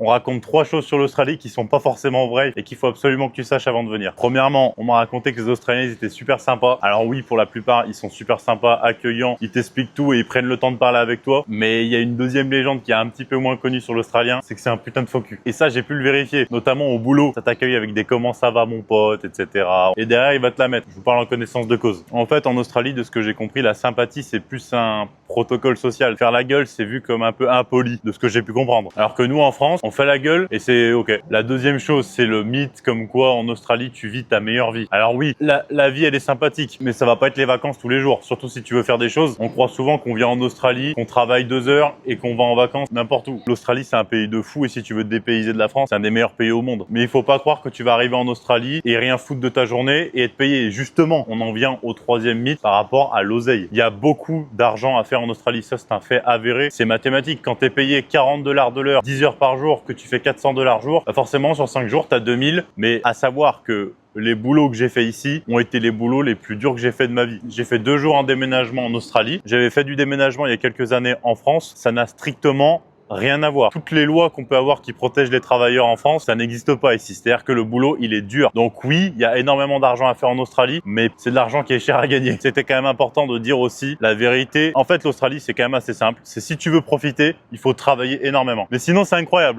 On raconte 3 choses sur l'Australie qui sont pas forcément vraies et qu'il faut absolument que tu saches avant de venir. Premièrement, on m'a raconté que les Australiens ils étaient super sympas. Alors oui, pour la plupart, ils sont super sympas, accueillants, ils t'expliquent tout et ils prennent le temps de parler avec toi. Mais il y a une deuxième légende qui est un petit peu moins connue sur l'Australien, c'est que c'est un putain de faux cul. Et ça, j'ai pu le vérifier, notamment au boulot. Ça t'accueille avec des comment ça va mon pote, etc. Et derrière, il va te la mettre. Je vous parle en connaissance de cause. En fait, en Australie, de ce que j'ai compris, la sympathie, c'est plus un protocole social. Faire la gueule, c'est vu comme un peu impoli, de ce que j'ai pu comprendre. Alors que nous, en France, on fait la gueule et c'est ok. La deuxième chose, c'est le mythe comme quoi en Australie, tu vis ta meilleure vie. Alors oui, la vie, elle est sympathique, mais ça va pas être les vacances tous les jours. Surtout si tu veux faire des choses. On croit souvent qu'on vient en Australie, qu'on travaille 2 heures et qu'on va en vacances n'importe où. L'Australie, c'est un pays de fou et si tu veux te dépayser de la France, c'est un des meilleurs pays au monde. Mais il faut pas croire que tu vas arriver en Australie et rien foutre de ta journée et être payé. Et justement, on en vient au troisième mythe par rapport à l'oseille. Il y a beaucoup d'argent à faire en Australie. Ça, c'est un fait avéré. C'est mathématique. Quand tu es payé 40 $ de l'heure, 10 heures par jour, que tu fais 400 $ jour, bah forcément, sur 5 jours, tu as 2000. Mais à savoir que les boulots que j'ai fait ici ont été les boulots les plus durs que j'ai fait de ma vie. J'ai fait 2 jours en déménagement en Australie. J'avais fait du déménagement il y a quelques années en France. Ça n'a strictement rien à voir. Toutes les lois qu'on peut avoir qui protègent les travailleurs en France, ça n'existe pas ici. C'est-à-dire que le boulot, il est dur. Donc oui, il y a énormément d'argent à faire en Australie, mais c'est de l'argent qui est cher à gagner. C'était quand même important de dire aussi la vérité. En fait, l'Australie, c'est quand même assez simple. C'est si tu veux profiter, il faut travailler énormément. Mais sinon, c'est incroyable.